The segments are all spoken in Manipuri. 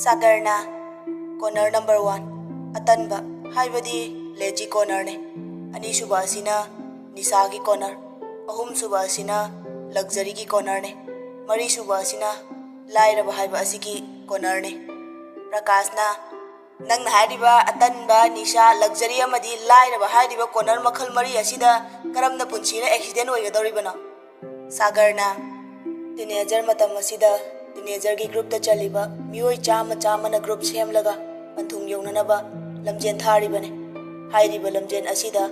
Sagarna corner number 1 atanba haibadi leji corner ne ani suba asina nisagi corner ahum suba asina luxury ki corner ne mari suba asina lairaba haiba asiki corner ne prakashna nang haidiba atanba nisha luxury amadi lairaba haidiba corner makhal mari asida karamna punchina accident oigadoribana Sagarna teenager matam asida teenager ki group ta chaliba mioi chama na group semlaga panthung yonanaba lamjen tharibane hairiba lamjen asida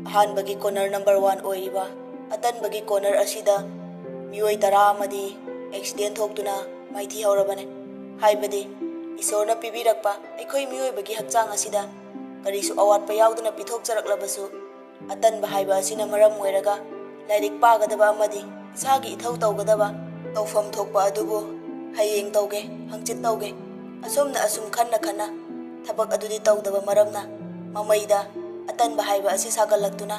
ahanbagi corner number 1 oiriba atanbagi corner asida mioi tara amadi accident thoktuna maithi horabane haibadi isorna pibirakpa aikhoi mioi bagi hakchang asida karisu awatpa yauduna pithok charaklabasu atanba haiba asina maram oiraga lairik pagadaba amadi isagi ithau tawgadaba tawfam thokpa adubu hayeng tawge hangchit tawge asumna asum khanna thabak adudi tawdaba maramna mamaida atanba haiba asi sagalaktuna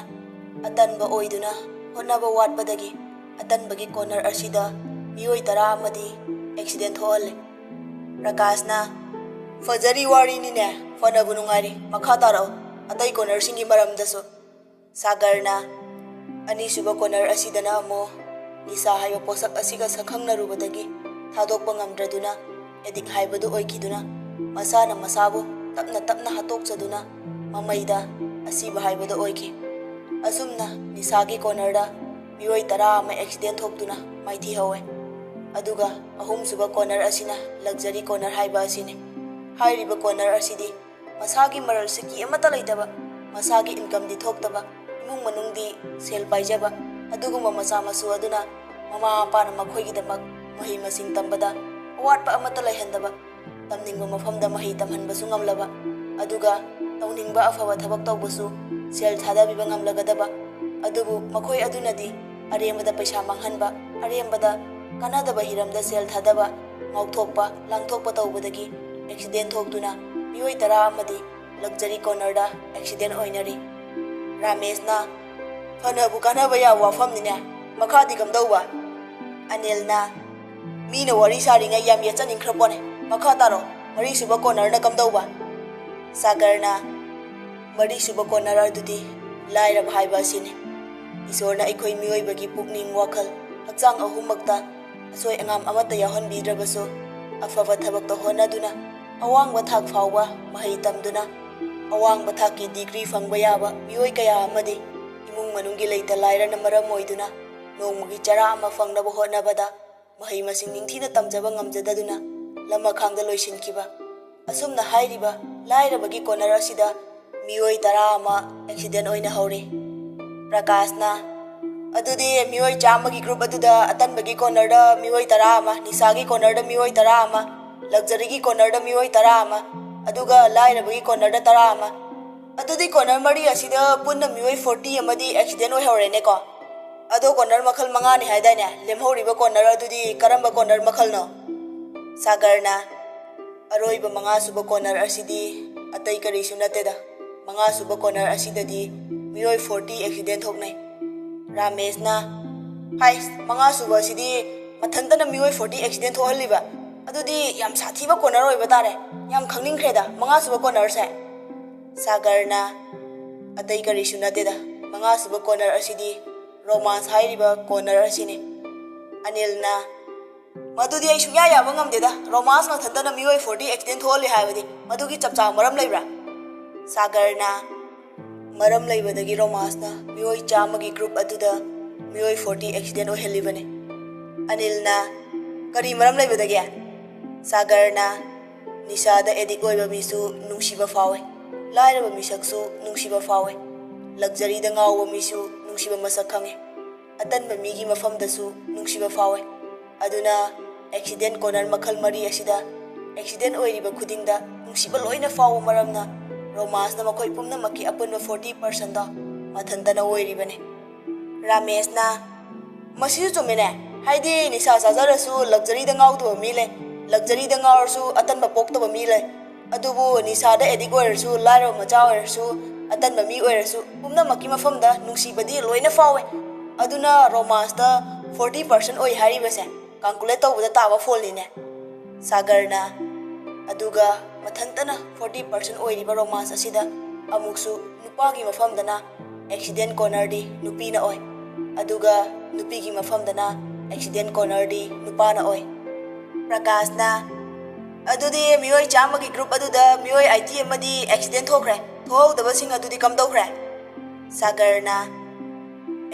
atanba oiduna honaba watpadagi atanbagi corner asida mioi tara amadi accident hoale Prakashna fajari wari ni ne fanabu nungari makha tarau atai corner singi maramdasu Sagarna ani suba corner asidana amo nisa haiba posak asiga sakhangna rubadagi thadokpa ngamdraduna edik haibadu oikiduna masana masabu tapna hatokchaduna mamaida asiba haibadu oiki asumna nisagi corner da mioi tara ama accident thoktuna maithi hawe aduga ahum suba corner asina luxury corner haiba asine hairiba corner asidi masagi maral siki amata laitaba masagi income di thoktaba imung manungdi sel paijaba aduguma masa masu aduna mama apana makhoigidamak mahi masing tambada awatpa amata laihandaba tamningba mafamda mahi tamhanbasu ngamlaba aduga tawningba afawa thabak tawbasu sel thadabiba ngamlagadaba adubu makhoi adunadi arembada paisa manghanba arembada kanadaba hiramda sel thadaba ngauthokpa langthokpa tawbadagi accident thoktuna mioi tara amadi luxury corner da accident oinari Rameshna fanabu kanaba ya wafamnine makhadi kamdauba Anilna mina wari saringa yam yachaningkhrapone makha taro mari suba corner na kamdauba Sagarna mari suba corner adudi lairab haiba sine isorna aikhoi mioi bagi pukning wakhal hakchang ahumakta asoi angam amata yahan bidrabaso afava thabak to honaduna awang bathak fawba mahai tamduna awang bathak ki degree fangba yaba mioi kaya amadi imung manunggi leita laira na maram oiduna nongmagi chara ama fangnaba honabada mahai masing ningthina tamjaba ngamjadaduna lama khangda loisinkiba asumna hairiba lairabagi corner asida mioi tara ama accident oina hauri Prakashna adudi mioi chamagi group aduda atanbagi corner da mioi tara ama nisagi corner da mioi tara ama luxury gi corner da mioi tara ama aduga lairabagi corner da tara ama adudi corner mari asida punna mioi 40 amadi accident oi haurene ko ado corner makhal mangani haidane lemhoriba corner adudi karamba corner makhal no Sagarna aroiba manga suba corner asidi atai kari sunateda manga suba corner asidadi mioi 40 accident hoknai Rameshna hai manga suba asidi mathantana mioi 40 accident hohaliba adudi yam sathiba corner oiba tare yam khangningkhreda manga suba corner se Sagarna atai kari sunateda manga suba corner asidi romance hairiba corner asine Anilna madudi ai sunya yaba ngamdeda romance mathantana mioi 40 accident holi haibadi madugi chapcha maram leibra Sagarna maram leibadagi romance na mioi chamagi group aduda mioi 40 accident ohelibane Anilna kari maram leibadagi Sagarna nisada edik oiba misu nungsiba fawe lairaba misaksu nungsiba fawe luxury da ngawba misu nungsiba masak khange atanba migi mafamdasu nungsiba fawe aduna accident corner makhal mari asida accident oiriba khudingda nungsiba loina fawo maramna romance na makhoi pumna maki apunba 40% da mathantana oiribane Rameshna masisu chumene haidi nisa sajarasu luxury da ngawdo mile luxury da ngawrsu atanba poktoba mile adubu nisa da edik oirsu lairo macha oirsu atanba mi oirsu pumna maki mafamda nungsibadi loina fawe aduna romance da 40% oi haribase calculate tawbada taba folline Sagarna ꯑꯗꯨꯒ ꯃꯊꯟꯇꯅ 40% ꯑꯣꯏꯔꯤꯕ ꯔꯣꯃꯥꯟꯁ ꯑꯁꯤꯗ ꯑꯃꯨꯛꯁꯨ ꯅꯨꯄꯥꯒꯤ ꯃꯐꯝꯗꯅ ꯑꯦꯛꯁꯤꯗꯦꯟ ꯀꯣꯅꯔꯗꯤ ꯅꯨꯄꯤꯅ ꯑꯣꯏ, ꯑꯗꯨꯒ ꯅꯨꯄꯤꯒꯤ ꯃꯐꯝꯗꯅ ꯑꯦꯛꯁꯤꯗꯦꯟ ꯀꯣꯅꯔꯗꯤ ꯅꯨꯄꯥꯅ ꯑꯣꯏ꯫ ꯄ꯭ꯔꯀꯥꯁꯅ ꯑꯗꯨꯗꯤ ꯃꯤꯑꯣꯏ 100ꯒꯤ ꯒ꯭ꯔꯨꯞ ꯑꯗꯨꯗ ꯃꯤꯑꯣꯏ 80 ꯑꯃꯗꯤ ꯑꯦꯛꯁꯤꯗꯦꯟ ꯊꯣꯛꯈ꯭ꯔꯦ, ꯊꯣꯛꯍꯧꯗꯕꯁꯤꯡ ꯑꯗꯨꯗꯤ ꯀꯝꯗꯧꯈ꯭ꯔꯦ? ꯁꯥꯒꯔꯅ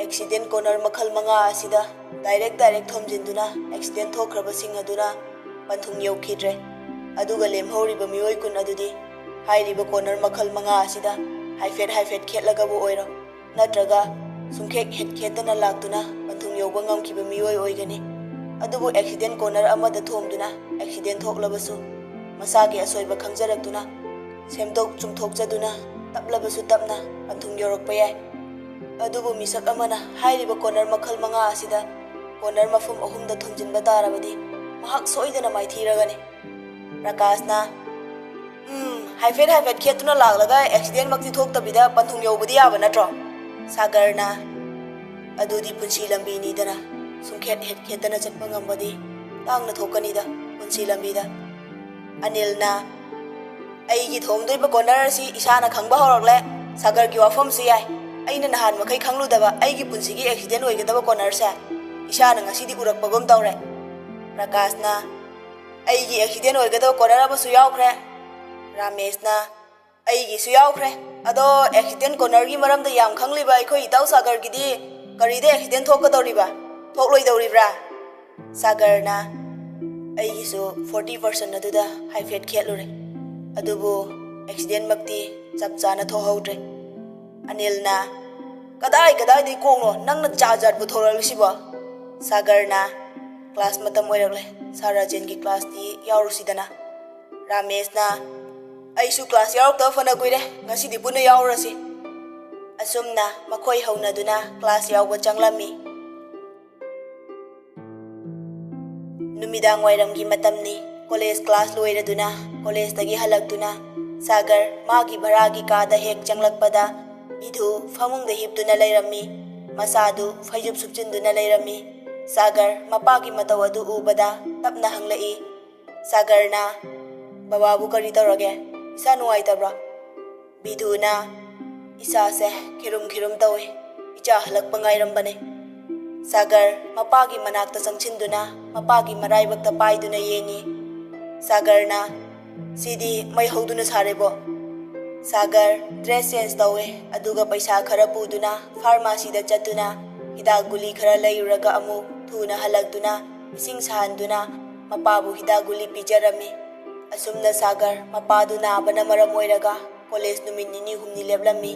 ꯑꯦꯛꯁꯤꯗꯦꯟ ꯀꯣꯅꯔ ꯃꯈꯜ 5 ꯑꯁꯤꯗ ꯗꯥꯏꯔꯦꯛ ꯊꯣꯝꯖꯤꯟꯗꯨꯅ ꯑꯦꯛꯁꯤꯗꯦꯟ ꯊꯣꯛꯈ꯭ꯔꯕꯁꯤꯡ ꯑꯗꯨꯅ ꯄꯟꯊꯨꯡ ꯌꯧꯈꯤꯗ꯭ꯔꯦ, ꯑꯗꯨꯒ ꯂꯦꯝꯍꯧꯔꯤꯕ ꯃꯤꯑꯣꯏ 10 ꯑꯗꯨꯗꯤ ꯍꯥꯏꯔꯤꯕ ꯀꯣꯅꯔ ꯃꯈꯜ 5 ꯑꯁꯤꯗ ꯍꯥꯏꯐꯦꯠ ꯈꯦꯠꯂꯒꯕꯨ ꯑꯣꯏꯔꯣ ꯅꯠꯇ꯭ꯔꯒ ꯁꯨꯡꯈꯦꯠ ꯈꯦꯠꯇꯅ ꯂꯥꯛꯇꯨꯅ ꯄꯟꯊꯨꯡ ꯌꯧꯕ ꯉꯝꯈꯤꯕ ꯃꯤꯑꯣꯏ ꯑꯣꯏꯒꯅꯤ꯫ ꯑꯗꯨꯕꯨ ꯑꯦꯛꯁꯤꯗꯦꯟ ꯀꯣꯅꯔ ꯑꯃꯗ ꯊꯣꯝꯗꯨꯅ ꯑꯦꯛꯁꯤꯗꯦꯟ ꯊꯣꯛꯂꯕꯁꯨ ꯃꯁꯥꯒꯤ ꯑꯁꯣꯏꯕ ꯈꯪꯖꯔꯛꯇꯨꯅ ꯁꯦꯝꯗꯣꯛ ꯆꯨꯝꯊꯣꯛꯆꯗꯨꯅ ꯇꯞꯂꯕꯁꯨ ꯇꯞꯅ ꯄꯟꯊꯨꯡ ꯌꯧꯔꯛꯄ ꯌꯥꯏ꯫ ꯑꯗꯨꯕꯨ ꯃꯤꯁꯛ ꯑꯃꯅ ꯍꯥꯏꯔꯤꯕ ꯀꯣꯅꯔ ꯃꯈꯜ 5 ꯑꯁꯤꯗ ꯀꯣꯅꯔ ꯃꯐꯝ 3ꯗ ꯊꯣꯝꯖꯤꯟꯕ ꯇꯥꯔꯕꯗꯤ ꯃꯍꯥꯛ ꯁꯣꯏꯗꯅ ꯃꯥꯏꯊꯤꯔꯒꯅꯤ꯫ ꯄ꯭ꯔꯀꯥꯁꯅ ꯍꯥꯏꯐꯦꯠ ꯈꯦꯠꯇꯨꯅ ꯂꯥꯛꯂꯒ ꯑꯦꯛꯁꯤꯗꯦꯟꯃꯛꯇꯤ ꯊꯣꯛꯇꯕꯤꯗ ꯄꯟꯊꯨꯡ ꯌꯧꯕꯗꯤ ꯌꯥꯕ ꯅꯠꯇ꯭ꯔꯣ? ꯁꯥꯒꯔꯅ ꯑꯗꯨꯗꯤ ꯄꯨꯟꯁꯤ ꯂꯝꯕꯤꯅꯤꯗꯅ, ꯁꯨꯡꯈꯦꯠ ꯈꯦꯠꯇꯅ ꯆꯠꯄ ꯉꯝꯕꯗꯤ ꯇꯥꯡꯅ ꯊꯣꯛꯀꯅꯤꯗ ꯄꯨꯟꯁꯤ ꯂꯝꯕꯤꯗ꯫ ꯑꯅꯤꯜꯅ ꯑꯩꯒꯤ ꯊꯣꯝꯗꯣꯏꯕ ꯀꯣꯅꯔ ꯑꯁꯤ ꯏꯁꯥꯅ ꯈꯪꯕ ꯍꯧꯔꯛꯂꯦ, ꯁꯥꯒꯔꯒꯤ ꯋꯥꯐꯝꯁꯨ ꯌꯥꯏ꯫ ꯑꯩꯅ ꯅꯍꯥꯟ ꯃꯈꯩ ꯈꯪꯂꯨꯗꯕ ꯑꯩꯒꯤ ꯄꯨꯟꯁꯤꯒꯤ ꯑꯦꯛꯁꯤꯗꯦꯟ ꯑꯣꯏꯒꯗꯕ ꯀꯣꯅꯔꯁꯦ ꯏꯁꯥꯅ ꯉꯁꯤꯗꯤ ꯎꯔꯛꯄꯒꯨꯝ ꯇꯧꯔꯦ꯫ ꯄ꯭ꯔꯀꯥꯁꯅ ꯑꯩꯒꯤ ꯑꯦꯛꯁꯤꯗꯦꯟ ꯑꯣꯏꯒꯗꯕ ꯀꯣꯅꯔ ꯑꯃꯁꯨ ꯌꯥꯎꯈ꯭ꯔꯦ꯫ ꯔꯥꯃꯦꯁꯅ ꯑꯩꯒꯤꯁꯨ ꯌꯥꯎꯈ꯭ꯔꯦ꯫ ꯑꯗꯣ ꯑꯦꯛꯁꯤꯗꯦꯟ ꯀꯣꯅꯔꯒꯤ ꯃꯔꯝꯗ ꯌꯥꯝ ꯈꯪꯂꯤꯕ ꯑꯩꯈꯣꯏ ꯏꯇꯥꯎ ꯁꯥꯒꯔꯒꯤꯗꯤ ꯀꯔꯤꯗ ꯑꯦꯛꯁꯤꯗꯦꯟ ꯊꯣꯛꯀꯗꯧꯔꯤꯕ, ꯊꯣꯛꯂꯣꯏꯗꯧꯔꯤꯕ꯭ꯔꯥ? ꯁꯥꯒꯔꯅ ꯑꯩꯒꯤꯁꯨ 40% ꯑꯗꯨꯗ ꯍꯥꯏꯐꯦꯠ ꯈꯦꯠꯂꯨꯔꯦ, ꯑꯗꯨꯕꯨ ꯑꯦꯛꯁꯤꯗꯦꯟꯃꯛꯇꯤ ꯆꯞ ꯆꯥꯅ ꯊꯣꯛꯍꯧꯗ꯭ꯔꯦ꯫ ꯑꯅꯤꯜꯅ ꯀꯗꯥꯏꯗꯒꯤ ꯀꯣꯛꯅꯣ ꯅꯪꯅ ꯖꯥꯠ ꯄꯨꯊꯣꯔꯛꯂꯤꯁꯤꯕꯣ? ꯁꯥꯒꯔꯅ ꯀ꯭ꯂꯥꯁ ꯃꯇꯝ ꯑꯣꯏꯔꯛꯂꯦ, ꯁꯥꯔ ꯔꯥꯖꯦꯟꯒꯤ ꯀ꯭ꯂꯥꯁꯇꯤ ꯌꯥꯎꯔꯨꯁꯤꯗꯅ꯫ ꯔꯥꯃꯦꯁꯅ ꯑꯩꯁꯨ ꯀ꯭ꯂꯥꯁ ꯌꯥꯎꯔꯛꯇꯕ ꯐꯅ ꯀꯨꯏꯔꯦ, ꯉꯁꯤꯗꯤ ꯄꯨꯟꯅ ꯌꯥꯎꯔꯨꯔꯁꯤ꯫ ꯑꯁꯨꯝꯅ ꯃꯈꯣꯏ ꯍꯧꯅꯗꯨꯅ ꯀ꯭ꯂꯥꯁ ꯌꯥꯎꯕ ꯆꯪꯂꯝꯃꯤ꯫ ꯅꯨꯃꯤꯗꯥꯡ ꯋꯥꯏꯔꯝꯒꯤ ꯃꯇꯝꯅꯤ꯫ ꯀꯣꯂꯦꯖ ꯀ꯭ꯂꯥꯁ ꯂꯣꯏꯔꯗꯨꯅ ꯀꯣꯂꯦꯖꯇꯒꯤ ꯍꯜꯂꯛꯇꯨꯅ ꯁꯥꯒꯔ ꯃꯥꯒꯤ ꯚꯔꯥꯒꯤ ꯀꯥꯗ ꯍꯦꯛ ꯆꯪꯂꯛꯄꯗ ꯕꯤꯙꯨ ꯐꯃꯨꯡꯗ ꯍꯤꯞꯇꯨꯅ ꯂꯩꯔꯝꯃꯤ, ꯃꯆꯥꯗꯨ ꯐꯩꯖꯨꯞ ꯁꯨꯞꯆꯤꯟꯗꯨꯅ ꯂꯩꯔꯝꯃꯤ꯫ ꯁꯥꯒꯔ ꯃꯄꯥꯒꯤ ꯃꯇꯧ ꯑꯗꯨ ꯎꯕꯗ ꯇꯞꯅ ꯍꯪꯂꯛꯏ꯫ ꯁꯥꯒꯔꯅ ꯕꯕꯥꯕꯨ ꯀꯔꯤ ꯇꯧꯔꯒꯦ, ꯏꯁꯥ ꯅꯨꯡꯉꯥꯏꯇꯕ꯭ꯔꯣ? ꯕꯤꯙꯨꯅ ꯏꯁꯥꯁꯦ ꯈꯤꯔꯨꯝ ꯇꯧꯏ, ꯏꯆꯥ ꯍꯜꯂꯛꯄ ꯉꯥꯏꯔꯝꯕꯅꯦ꯫ ꯁꯥꯒꯔ ꯃꯄꯥꯒꯤ ꯃꯅꯥꯛꯇ ꯆꯪꯁꯤꯟꯗꯨꯅ ꯃꯄꯥꯒꯤ ꯃꯔꯥꯏꯕꯛꯇ ꯄꯥꯏꯗꯨꯅ ꯌꯦꯡꯉꯤ꯫ ꯁꯥꯒꯔꯅ ꯁꯤꯗꯤ ꯃꯩ ꯍꯧꯗꯨꯅ ꯁꯥꯔꯦꯕꯣ? ꯁꯥꯒꯔ ꯗ꯭ꯔꯦꯁ ꯆꯦꯟꯖ ꯇꯧꯋꯦ, ꯑꯗꯨꯒ ꯄꯩꯁꯥ ꯈꯔ ꯄꯨꯗꯨꯅ ꯐꯥꯔꯃꯥꯁꯤꯗ ꯆꯠꯇꯨꯅ ꯍꯤꯗꯥꯛ ꯒꯨꯂꯤ ꯈꯔ ꯂꯩꯔꯨꯔꯒ ꯑꯃꯨꯛ ꯊꯨꯅ ꯍꯜꯂꯛꯇꯨꯅ ꯏꯁꯤꯡ ꯁꯥꯍꯟꯗꯨꯅ ꯃꯄꯥꯕꯨ ꯍꯤꯗꯥꯛ ꯒꯨꯂꯤ ꯄꯤꯖꯔꯝꯃꯤ꯫ ꯑꯁꯨꯝꯅ ꯁꯥꯒꯔ ꯃꯄꯥꯗꯨ ꯅꯥꯕꯅ ꯃꯔꯝ ꯑꯣꯏꯔꯒ ꯀꯣꯂꯦꯖ ꯅꯨꯃꯤꯠ 2-3 ꯂꯦꯞꯂꯝꯃꯤ꯫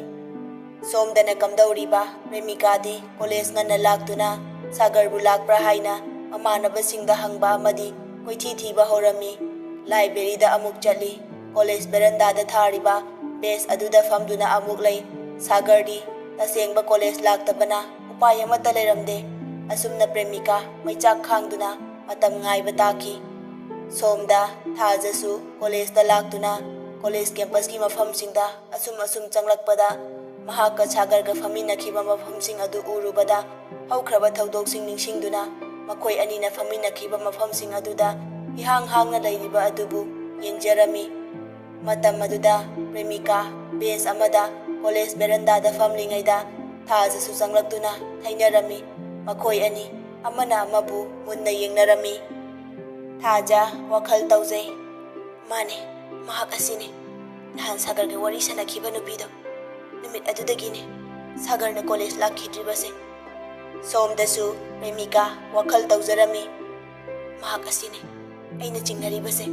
ꯁꯣꯝꯗꯅ ꯀꯝꯗꯧꯔꯤꯕ ꯄ꯭ꯔꯦꯃꯤꯀꯥꯗꯤ ꯀꯣꯂꯦꯖ ꯉꯟꯅ ꯂꯥꯛꯇꯨꯅ ꯁꯥꯒꯔꯕꯨ ꯂꯥꯛꯄ꯭ꯔꯥ ꯍꯥꯏꯅ ꯃꯃꯥꯟꯅꯕꯁꯤꯡꯗ ꯍꯪꯕ ꯑꯃꯗꯤ ꯀꯣꯏꯊꯤ ꯊꯤꯕ ꯍꯧꯔꯝꯃꯤ꯫ ꯂꯥꯏꯕ꯭ꯔꯦꯔꯤꯗ ꯑꯃꯨꯛ ꯆꯠꯂꯤ, ꯀꯣꯂꯦꯖ ꯕꯦꯔꯟꯗꯥꯗ ꯊꯥꯔꯤꯕ ꯕꯦꯟꯆ ꯑꯗꯨꯗ ꯐꯝꯗꯨꯅ ꯑꯃꯨꯛ ꯂꯩ꯫ ꯁꯥꯒꯔꯗꯤ ꯇꯁꯦꯡꯕ ꯀꯣꯂꯦꯖ ꯂꯥꯛꯇꯕꯅ ꯎꯄꯥꯏ ꯑꯃꯠꯇ ꯂꯩꯔꯝꯗꯦ꯫ ꯑꯁꯨꯝꯅ ꯄ꯭ꯔꯦꯃꯤꯀꯥ ꯃꯩꯆꯥꯛ ꯈꯥꯡꯗꯨꯅ ꯃꯇꯝ ꯉꯥꯏꯕ ꯇꯥꯈꯤ꯫ ꯁꯣꯝꯗ ꯊꯥꯖꯁꯨ ꯀꯣꯂꯦꯖꯇ ꯂꯥꯛꯇꯨꯅ ꯀꯣꯂꯦꯖ ꯀꯦꯝꯄꯁꯀꯤ ꯃꯐꯝꯁꯤꯡꯗ ꯑꯁꯨꯝ ꯆꯪꯂꯛꯄꯗ ꯃꯍꯥꯛꯀ ꯁꯥꯒꯔꯒ ꯐꯝꯃꯤꯟꯅꯈꯤꯕ ꯃꯐꯝꯁꯤꯡ ꯑꯗꯨ ꯎꯔꯨꯕꯗ ꯍꯧꯈ꯭ꯔꯕ ꯊꯧꯗꯣꯛꯁꯤꯡ ꯅꯤꯡꯁꯤꯡꯗꯨꯅ ꯃꯈꯣꯏ ꯑꯅꯤꯅ ꯐꯝꯃꯤꯟꯅꯈꯤꯕ ꯃꯐꯝꯁꯤꯡ ꯑꯗꯨꯗ ꯏꯍꯥꯡ ꯍꯥꯡꯅ ꯂꯩꯔꯤꯕ ꯑꯗꯨꯕꯨ ꯌꯦꯡꯖꯔꯝꯃꯤ꯫ ꯃꯇꯝ ꯑꯗꯨꯗ ꯄ꯭ꯔꯦꯃꯤꯀꯥ ꯕꯦꯟꯆ ꯑꯃꯗ ꯀꯣꯂꯦꯖ ꯕꯦꯔꯟꯗꯥꯗ ꯐꯝꯂꯤꯉꯩꯗ ꯊꯥꯖꯁꯨ ꯆꯪꯂꯛꯇꯨꯅ ꯊꯩꯅꯔꯝꯃꯤ꯫ ꯃꯈꯣꯏ ꯑꯅꯤ ꯑꯃꯅ ꯑꯃꯕꯨ ꯃꯨꯟꯅ ꯌꯦꯡꯅꯔꯝꯃꯤ꯫ ꯊꯥꯖ ꯋꯥꯈꯜ ꯇꯧꯖꯩ, ꯃꯥꯅꯦ, ꯃꯍꯥꯛ ꯑꯁꯤꯅꯤ, ꯅꯍꯥꯟ ꯁꯥꯒꯔꯒ ꯋꯥꯔꯤ ꯁꯥꯟꯅꯈꯤꯕ ꯅꯨꯄꯤꯗꯣ, ꯅꯨꯃꯤꯠ ꯑꯗꯨꯗꯒꯤꯅꯤ ꯁꯥꯒꯔꯅ ꯀꯣꯂꯦꯖ ꯂꯥꯛꯈꯤꯗ꯭ꯔꯤꯕꯁꯦ꯫ ꯁꯣꯝꯗꯁꯨ ꯄ꯭ꯔꯦꯃꯤꯀꯥ ꯋꯥꯈꯜ ꯇꯧꯖꯔꯝꯃꯤ, ꯃꯍꯥꯛ ꯑꯁꯤꯅꯤ ꯑꯩꯅ ꯆꯤꯡꯅꯔꯤꯕꯁꯦ꯫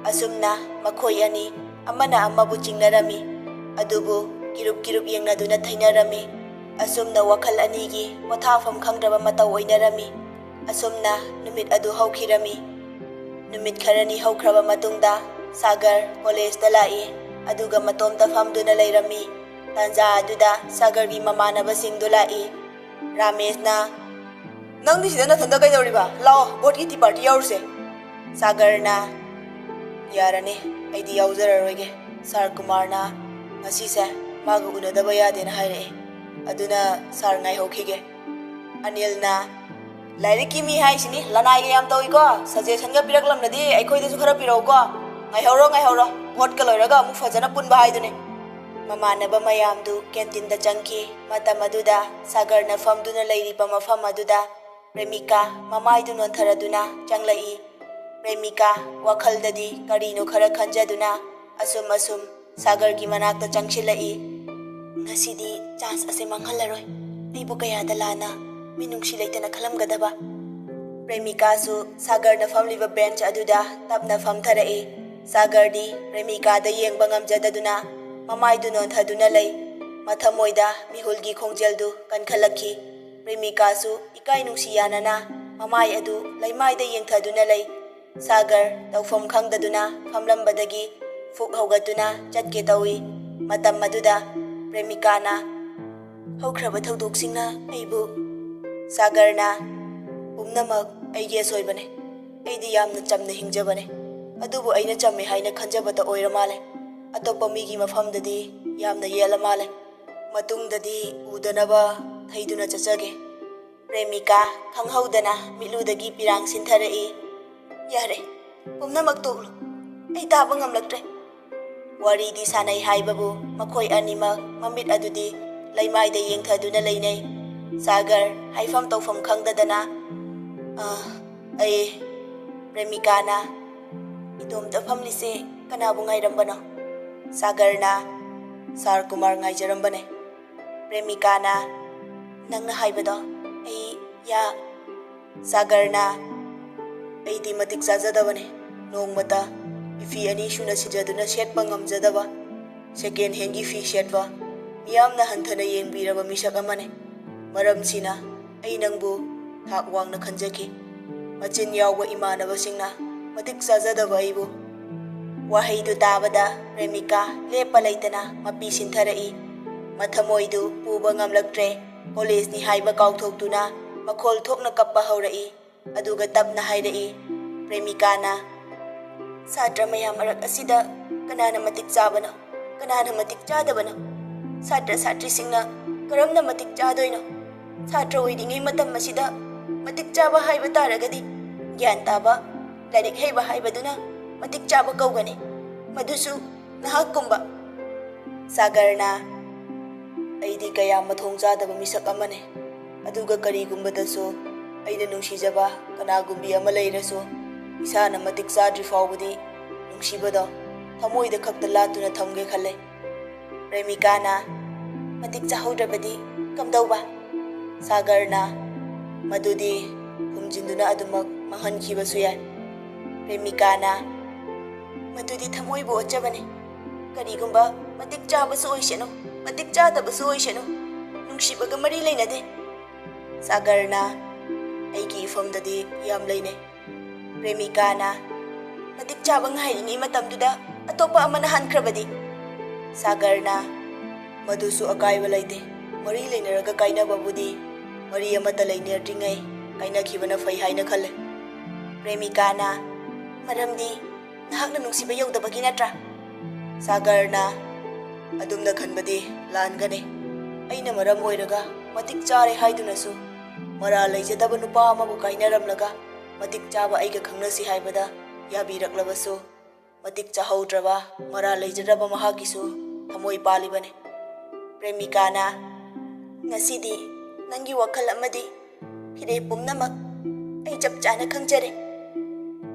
ꯑꯁꯨꯝꯅ ꯃꯈꯣꯏ ꯑꯅꯤ ꯑꯃꯅ ꯑꯃꯕꯨ ꯆꯤꯡꯅꯔꯝꯃꯤ, ꯑꯗꯨꯕꯨ ꯀꯤꯔꯨꯞ ꯌꯦꯡꯅꯗꯨꯅ ꯊꯩꯅꯔꯝꯃꯤ꯫ ꯑꯁꯨꯝꯅ ꯋꯥꯈꯜ ꯑꯅꯤꯒꯤ ꯄꯣꯊꯥꯐꯝ ꯈꯪꯗ꯭ꯔꯕ ꯃꯇꯧ ꯑꯣꯏꯅꯔꯝꯃꯤ꯫ ꯑꯁꯨꯝꯅ ꯅꯨꯃꯤꯠ ꯑꯗꯨ ꯍꯧꯈꯤꯔꯝꯃꯤ꯫ ꯅꯨꯃꯤꯠ ꯈꯔꯅꯤ ꯍꯧꯈ꯭ꯔꯕ ꯃꯇꯨꯡꯗ ꯁꯥꯒꯔ ꯀꯣꯂꯦꯖꯇ ꯂꯥꯛꯏ, ꯑꯗꯨꯒ ꯃꯇꯣꯝꯇ ꯐꯝꯗꯨꯅ ꯂꯩꯔꯝꯃꯤ꯫ ꯇꯥꯟꯖꯥ ꯑꯗꯨꯗ ꯁꯥꯒꯔꯒꯤ ꯃꯃꯥꯟꯅꯕꯁꯤꯡꯗꯨ ꯂꯥꯛꯏ꯫ ꯔꯥꯃꯦꯁꯅ ꯅꯪꯗꯤ ꯁꯤꯗ ꯅꯊꯟꯗ ꯀꯩꯗꯧꯔꯤꯕ? ꯂꯥꯛꯑꯣ, ꯕꯣꯠꯀꯤ ꯇꯤ ꯄꯥꯔꯇꯤ ꯌꯥꯎꯔꯨꯁꯦ꯫ ꯁꯥꯒꯔꯅ ꯌꯥꯔꯅꯤ, ꯑꯩꯗꯤ ꯌꯥꯎꯖꯔꯔꯣꯏꯒꯦ, ꯁꯥꯔ ꯀꯨꯃꯥꯔꯅ ꯉꯁꯤꯁꯦ ꯃꯥꯒ ꯎꯅꯗꯕ ꯌꯥꯗꯦꯅ ꯍꯥꯏꯔꯛꯑꯦ, ꯑꯗꯨꯅ ꯁꯥꯔ ꯉꯥꯏꯍꯧꯈꯤꯒꯦ꯫ ꯑꯅꯤꯜꯅ ꯂꯥꯏꯔꯤꯛꯀꯤ ꯃꯤ ꯍꯥꯏꯁꯤꯅꯤ ꯂꯅꯥꯏꯒ ꯌꯥꯝ ꯇꯧꯏꯀꯣ, ꯁꯖꯦꯁꯟꯒ ꯄꯤꯔꯛꯂꯝꯂꯗꯤ ꯑꯩꯈꯣꯏꯗꯁꯨ ꯈꯔ ꯄꯤꯔꯛꯎꯀꯣ, ꯉꯥꯏꯍꯧꯔꯣ ꯚꯣꯠꯀ ꯂꯣꯏꯔꯒ ꯑꯃꯨꯛ ꯐꯖꯅ ꯄꯨꯟꯕ ꯍꯥꯏꯗꯨꯅꯤ꯫ ꯃꯃꯥꯟꯅꯕ ꯃꯌꯥꯝꯗꯨ ꯀꯦꯟꯇꯤꯟꯗ ꯆꯪꯈꯤ꯫ ꯃꯇꯝ ꯑꯗꯨꯗ ꯁꯥꯒꯔꯅ ꯐꯝꯗꯨꯅ ꯂꯩꯔꯤꯕ ꯃꯐꯝ ꯑꯗꯨꯗ ꯄ꯭ꯔꯦꯃꯤꯀꯥ ꯃꯃꯥꯏꯗꯨ ꯅꯣꯟꯊꯔꯗꯨꯅ ꯆꯪꯂꯛꯏ꯫ ꯄ꯭ꯔꯦꯃꯤꯀꯥ ꯋꯥꯈꯜꯗꯗꯤ ꯀꯔꯤꯅꯣ ꯈꯔ ꯈꯟꯖꯗꯨꯅ ꯑꯁꯨꯝ ꯁꯥꯒꯔꯒꯤ ꯃꯅꯥꯛꯇ ꯆꯪꯁꯤꯜꯂꯛꯏ꯫ ꯉꯁꯤꯗꯤ ꯆꯥꯟꯁ ꯑꯁꯤ ꯃꯥꯡꯍꯜꯂꯔꯣꯏ꯫ ꯑꯩꯕꯨ ꯀꯌꯥꯗ ꯂꯥꯟꯅ ꯃꯤꯅꯨꯡꯁꯤ ꯂꯩꯇꯅ ꯈꯜꯂꯝꯒꯗꯕ꯫ ꯄ꯭ꯔꯦꯃꯤꯀꯥꯁꯨ ꯁꯥꯒꯔꯅ ꯐꯝꯂꯤꯕ ꯕꯦꯟꯆ ꯑꯗꯨꯗ ꯇꯞꯅ ꯐꯝꯊꯔꯛꯏ꯫ ꯁꯥꯒꯔꯗꯤ ꯄ꯭ꯔꯦꯃꯤꯀꯥꯗ ꯌꯦꯡꯕ ꯉꯝꯖꯗꯗꯨꯅ ꯃꯃꯥꯏꯗꯨ ꯅꯣꯟꯊꯗꯨꯅ ꯂꯩ꯫ ꯃꯊꯃꯣꯏꯗ ꯃꯤꯍꯨꯜꯒꯤ ꯈꯣꯡꯖꯦꯜꯗꯨ ꯀꯟꯈꯠꯂꯛꯈꯤ꯫ ꯄ꯭ꯔꯦꯃꯤꯀꯥꯁꯨ ꯏꯀꯥꯏ ꯅꯨꯡꯁꯤ ꯌꯥꯅꯅ ꯃꯃꯥꯏ ꯑꯗꯨ ꯂꯩꯃꯥꯏꯗ ꯌꯦꯡꯊꯗꯨꯅ ꯂꯩ꯫ ꯁꯥꯒꯔ ꯇꯧꯐꯝ ꯈꯪꯗꯗꯨꯅ ꯐꯝꯂꯝꯕꯗꯒꯤ ꯐꯨꯛ ꯍꯧꯒꯠꯇꯨꯅ ꯆꯠꯀꯦ ꯇꯧꯏ꯫ ꯃꯇꯝ ꯑꯗꯨꯗ ꯄ꯭ꯔꯦꯃꯤꯀꯥꯅ ꯍꯧꯈ꯭ꯔꯕ ꯊꯧꯗꯣꯛꯁꯤꯡꯅ ꯑꯩꯕꯨ ꯁꯥꯒꯔꯅ ꯄꯨꯝꯅꯃꯛ ꯑꯩꯒꯤ ꯑꯁꯣꯏꯕꯅꯦ꯫ ꯑꯩꯗꯤ ꯌꯥꯝꯅ ꯆꯝꯅ ꯍꯤꯡꯖꯕꯅꯦ꯫ ꯑꯗꯨꯕꯨ ꯑꯩꯅ ꯆꯝꯃꯦ ꯍꯥꯏꯅ ꯈꯟꯖꯕꯇ ꯑꯣꯏꯔ ꯃꯥꯜꯂꯦ꯫ ꯑꯇꯣꯞꯄ ꯃꯤꯒꯤ ꯃꯐꯝꯗꯗꯤ ꯌꯥꯝꯅ ꯌꯦꯠꯂ ꯃꯥꯜꯂꯦ꯫ ꯃꯇꯨꯡꯗꯗꯤ ꯎꯗꯅꯕ ꯊꯩꯗꯨꯅ ꯆꯠꯆꯒꯦ꯫ ꯄ꯭ꯔꯦꯃꯤꯀꯥ ꯈꯪꯍꯧꯗꯅ ꯃꯤꯠꯂꯨꯗꯒꯤ ꯄꯤꯔꯥꯡ ꯁꯤꯟꯊꯔꯛꯏ꯫ ꯌꯥꯔꯦ, ꯄꯨꯝꯅꯃꯛ ꯇꯣꯛꯂꯣ꯫ ꯑꯩ ꯇꯥꯕ ꯉꯝꯂꯛꯇ꯭ꯔꯦ꯫ ꯋꯥꯔꯤꯗꯤ ꯁꯥꯟꯅꯩ ꯍꯥꯏꯕꯕꯨ ꯃꯈꯣꯏ ꯑꯅꯤꯃꯛ ꯃꯃꯤꯠ ꯑꯗꯨꯗꯤ ꯂꯩꯃꯥꯏꯗ ꯌꯦꯡꯊꯗꯨꯅ ꯂꯩꯅꯩ꯫ ꯁꯥꯒꯔ ꯍꯥꯏꯐꯝ ꯇꯧꯐꯝ ꯈꯪꯗꯗꯅ ꯑꯩ ꯄ꯭ꯔꯦꯃꯤꯀꯥꯅ ꯏꯇꯣꯝꯇ ꯐꯝꯂꯤꯁꯦ ꯀꯅꯥꯕꯨ ꯉꯥꯏꯔꯝꯕꯅꯣ? ꯁꯥꯒꯔꯅ ꯁꯥꯔ ꯀꯨꯃꯥꯔ ꯉꯥꯏꯖꯔꯝꯕꯅꯦ꯫ ꯄ꯭ꯔꯦꯃꯤꯀꯥꯅ ꯅꯪꯅ ꯍꯥꯏꯕꯗꯣ ꯑꯩ ꯁꯥꯒꯔꯅ ꯑꯩꯗꯤ ꯃꯇꯤꯛ ꯆꯥꯖꯗꯕꯅꯦ꯫ ꯅꯣꯡꯃꯇ ꯐꯤ 2 ꯁꯨꯅ ꯁꯤꯟꯖꯗꯨꯅ ꯁꯦꯠꯄ ꯉꯝꯖꯗꯕ, ꯁꯦꯀꯦꯟ ꯍꯦꯟꯒꯤ ꯐꯤ ꯁꯦꯠꯄ, ꯃꯤꯌꯥꯝꯅ ꯍꯟꯊꯅ ꯌꯦꯡꯕꯤꯔꯕ ꯃꯤꯁꯛ ꯑꯃꯅꯦ꯫ ꯃꯔꯝꯁꯤꯅ ꯑꯩ ꯅꯪꯕꯨ ꯊꯥꯛ ꯋꯥꯡꯅ ꯈꯟꯖꯈꯤ꯫ ꯃꯆꯤꯟ ꯌꯥꯎꯕ ꯏꯃꯥꯟꯅꯕꯁꯤꯡꯅ ꯃꯇꯤꯛ ꯆꯥꯖꯗꯕ ꯑꯩꯕꯨ꯫ ꯋꯥꯍꯩꯗꯨ ꯇꯥꯕꯗ ꯄ꯭ꯔꯦꯃꯤꯀꯥ ꯂꯦꯞꯄ ꯂꯩꯇꯅ ꯃꯄꯤ ꯁꯤꯟꯊꯔꯛꯏ꯫ ꯃꯊꯃꯣꯏꯗꯨ ꯄꯨꯕ ꯉꯝꯂꯛꯇ꯭ꯔꯦ꯫ ꯀꯣꯂꯦꯖꯅꯤ ꯍꯥꯏꯕ ꯀꯥꯎꯊꯣꯛꯇꯨꯅ ꯃꯈꯣꯜ ꯊꯣꯛꯅ ꯀꯞꯄ ꯍꯧꯔꯛꯏ꯫ ꯑꯗꯨꯒ ꯇꯞꯅ ꯍꯥꯏꯔꯛꯏ꯫ ꯄ꯭ꯔꯦꯃꯤꯀꯥꯅ ꯁꯥꯇ꯭ꯔ ꯃꯌꯥꯝ ꯃꯔꯛ ꯑꯁꯤꯗ ꯀꯅꯥꯅ ꯃꯇꯤꯛ ꯆꯥꯕꯅꯣ? ꯀꯅꯥꯅ ꯃꯇꯤꯛ ꯆꯥꯗꯕꯅꯣ? ꯁꯥꯇ꯭ꯔ ꯁꯥꯇ꯭ꯔꯤꯁꯤꯡꯅ ꯀꯔꯝꯅ ꯃꯇꯤꯛ ꯆꯥꯗꯣꯏꯅꯣ? ꯁꯥꯇ꯭ꯔ ꯑꯣꯏꯔꯤꯉꯩ ꯃꯇꯝ ꯑꯁꯤꯗ ꯃꯇꯤꯛ ꯆꯥꯕ ꯍꯥꯏꯕ ꯇꯥꯔꯒꯗꯤ ꯒ꯭ꯌꯥꯟ ꯇꯥꯕ, ꯂꯥꯏꯔꯤꯛ ꯍꯩꯕ ꯍꯥꯏꯕꯗꯨꯅ ꯃꯇꯤꯛ ꯆꯥꯕ ꯀꯧꯒꯅꯤ꯫ ꯃꯗꯨꯁꯨ ꯅꯍꯥꯛꯀꯨꯝꯕ꯫ ꯁꯥꯒꯔꯅ ꯑꯩꯗꯤ ꯀꯌꯥ ꯃꯊꯣꯡ ꯆꯥꯗꯕ ꯃꯤꯁꯛ ꯑꯃꯅꯦ꯫ ꯑꯗꯨꯒ ꯀꯔꯤꯒꯨꯝꯕꯗꯁꯨ ꯑꯩꯅ ꯅꯨꯡꯁꯤꯖꯕ ꯀꯅꯥꯒꯨꯝꯕꯤ ꯑꯃ ꯂꯩꯔꯁꯨ ꯏꯁꯥꯅ ꯃꯇꯤꯛ ꯆꯥꯗ꯭ꯔꯤ ꯐꯥꯎꯕꯗꯤ ꯅꯨꯡꯁꯤꯕꯗꯣ ꯊꯃꯣꯏꯗ ꯈꯛꯇ ꯂꯥꯠꯇꯨꯅ ꯊꯝꯒꯦ ꯈꯜꯂꯦ꯫ ꯄ꯭ꯔꯦꯃꯤꯀꯥꯅ ꯃꯇꯤꯛ ꯆꯥꯍꯧꯗ꯭ꯔꯕꯗꯤ ꯀꯝꯗꯧꯕ? ꯁꯥꯒꯔꯅ ꯃꯗꯨꯗꯤ ꯍꯨꯝꯖꯤꯟꯗꯨꯅ ꯑꯗꯨꯃꯛ ꯃꯥꯡꯍꯟꯈꯤꯕꯁꯨ ꯌꯥꯏ꯫ ꯄ꯭ꯔꯦꯃꯤꯀꯥꯅ ꯃꯗꯨꯗꯤ ꯊꯃꯣꯏꯕꯨ ꯑꯣꯠꯆꯕꯅꯤ꯫ ꯀꯔꯤꯒꯨꯝꯕ ꯃꯇꯤꯛ ꯆꯥꯕꯁꯨ ꯑꯣꯏꯁꯅꯨ, ꯃꯇꯤꯛ ꯆꯥꯗꯕꯁꯨ ꯑꯣꯏꯁꯅꯨ, ꯅꯨꯡꯁꯤꯕꯒ ꯃꯔꯤ ꯂꯩꯅꯗꯦ꯫ ꯁꯥꯒꯔꯅ ꯑꯩꯒꯤ ꯏꯐꯝꯗꯗꯤ ꯌꯥꯝ ꯂꯩꯅꯩ꯫ ꯄ꯭ꯔꯦꯃꯤꯀꯥꯅ ꯃꯇꯤꯛ ꯆꯥꯕ ꯉꯥꯏꯔꯤꯉꯩ ꯃꯇꯝꯗꯨꯗ ꯑꯇꯣꯞꯄ ꯑꯃꯅ ꯍꯟꯈ꯭ꯔꯕꯗꯤ? ꯁꯥꯒꯔꯅ ꯃꯗꯨꯁꯨ ꯑꯀꯥꯏꯕ ꯂꯩꯇꯦ꯫ ꯃꯔꯤ ꯂꯩꯅꯔꯒ ꯀꯥꯏꯅꯕꯕꯨꯗꯤ ꯃꯔꯤ ꯑꯃꯠꯇ ꯂꯩꯅꯗ꯭ꯔꯤꯉꯩ ꯀꯥꯏꯅꯈꯤꯕꯅ ꯐꯩ ꯍꯥꯏꯅ ꯈꯜꯂꯦ꯫ ꯄ꯭ꯔꯦꯃꯤꯀꯥꯅ ꯃꯔꯝꯗꯤ ꯅꯍꯥꯛꯅ ꯅꯨꯡꯁꯤꯕ ꯌꯧꯗꯕꯒꯤ ꯅꯠꯇ꯭ꯔꯥ? ꯁꯥꯒꯔꯅ ꯑꯗꯨꯝꯅ ꯈꯟꯕꯗꯤ ꯂꯥꯟꯒꯅꯤ꯫ ꯑꯩꯅ ꯃꯔꯝ ꯑꯣꯏꯔꯒ ꯃꯇꯤꯛ ꯆꯥꯔꯦ ꯍꯥꯏꯗꯨꯅꯁꯨ ꯃꯔꯥꯜ ꯂꯩꯖꯗꯕ ꯅꯨꯄꯥ ꯑꯃꯕꯨ ꯀꯥꯏꯅꯔꯝꯂꯒ ꯃꯇꯤꯛ ꯆꯥꯕ ꯑꯩꯒ ꯈꯪꯅꯁꯤ ꯍꯥꯏꯕꯗ ꯌꯥꯕꯤꯔꯛꯂꯕꯁꯨ ꯃꯇꯤꯛ ꯆꯥꯍꯧꯗ꯭ꯔꯕ, ꯃꯔꯥꯜ ꯂꯩꯖꯗ꯭ꯔꯕ ꯃꯍꯥꯛꯀꯤꯁꯨ ꯊꯃꯣꯏ ꯄꯥꯜꯂꯤꯕꯅꯤ꯫ ꯄ꯭ꯔꯦꯃꯤꯀꯥꯅ ꯉꯁꯤꯗꯤ ꯅꯪꯒꯤ ꯋꯥꯈꯜ ꯑꯃꯗꯤ ꯐꯤꯔꯦꯞ ꯄꯨꯝꯅꯃꯛ ꯑꯩ ꯆꯞ ꯆꯥꯅ ꯈꯪꯖꯔꯦ꯫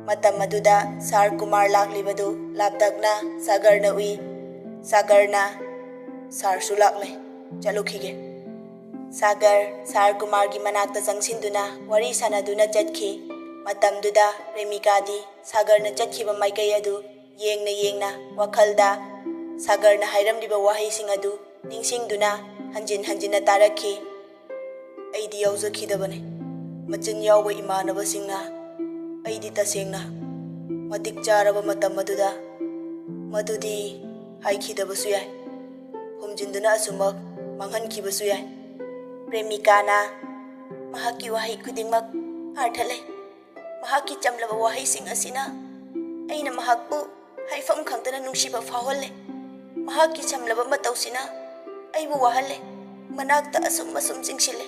ꯃꯇꯝ ꯑꯗꯨꯗ ꯁꯥꯔ ꯀꯨꯃꯥꯔ ꯂꯥꯛꯂꯤꯕꯗꯨ ꯂꯥꯞꯇꯛꯅ ꯁꯥꯒꯔꯅ ꯎꯏ꯫ ꯁꯥꯒꯔꯅ ꯁꯥꯔꯁꯨ ꯂꯥꯛꯂꯦ, ꯆꯠꯂꯨꯈꯤꯒꯦ꯫ ꯁꯥꯒꯔ ꯁꯥꯔ ꯀꯨꯃꯥꯔꯒꯤ ꯃꯅꯥꯛꯇ ꯆꯪꯁꯤꯟꯗꯨꯅ ꯋꯥꯔꯤ ꯁꯥꯟꯅꯗꯨꯅ ꯆꯠꯈꯤ꯫ ꯃꯇꯝꯗꯨꯗ ꯄ꯭ꯔꯦꯃꯤꯀꯥꯗꯤ ꯁꯥꯒꯔꯅ ꯆꯠꯈꯤꯕ ꯃꯥꯏꯀꯩ ꯑꯗꯨ ꯌꯦꯡꯅ ꯋꯥꯈꯜꯗ ꯁꯥꯒꯔꯅ ꯍꯥꯏꯔꯝꯂꯤꯕ ꯋꯥꯍꯩꯁꯤꯡ ꯑꯗꯨ ꯅꯤꯡꯁꯤꯡꯗꯨꯅ ꯍꯟꯖꯤꯟ ꯍꯟꯖꯤꯟꯅ ꯇꯥꯔꯛꯈꯤ꯫ ꯑꯩꯗꯤ ꯌꯥꯎꯖꯈꯤꯗꯕꯅꯤ꯫ ꯃꯆꯤꯟ ꯌꯥꯎꯕ ꯏꯃꯥꯟꯅꯕꯁꯤꯡꯅ ꯑꯩꯗꯤ ꯇꯁꯦꯡꯅ ꯃꯇꯤꯛ ꯆꯥꯔꯕ ꯃꯇꯝ ꯑꯗꯨꯗ ꯃꯗꯨꯗꯤ ꯍꯥꯏꯈꯤꯗꯕꯁꯨ ꯌꯥꯏ꯫ ꯍꯨꯝꯖꯤꯟꯗꯨꯅ ꯑꯁꯨꯃꯛ ꯃꯥꯡꯍꯟꯈꯤꯕꯁꯨ ꯌꯥꯏ꯫ ꯄ꯭ꯔꯦꯃꯤꯀꯥꯅ ꯃꯍꯥꯛꯀꯤ ꯋꯥꯍꯩ ꯈꯨꯗꯤꯡꯃꯛ ꯑꯔꯊ ꯂꯩ꯫ ꯃꯍꯥꯛꯀꯤ ꯆꯝꯂꯕ ꯋꯥꯍꯩꯁꯤꯡ ꯑꯁꯤꯅ ꯑꯩꯅ ꯃꯍꯥꯛꯄꯨ ꯍꯥꯏꯐꯝ ꯈꯪꯗꯅ ꯅꯨꯡꯁꯤꯕ ꯐꯥꯎꯍꯜꯂꯦ꯫ ꯃꯍꯥꯛꯀꯤ ꯆꯝꯂꯕ ꯃꯇꯧꯁꯤꯅ ꯑꯩꯕꯨ ꯋꯥꯍꯜꯂꯦ, ꯃꯅꯥꯛꯇ ꯑꯁꯨꯝ ꯆꯤꯡꯁꯤꯜꯂꯦ꯫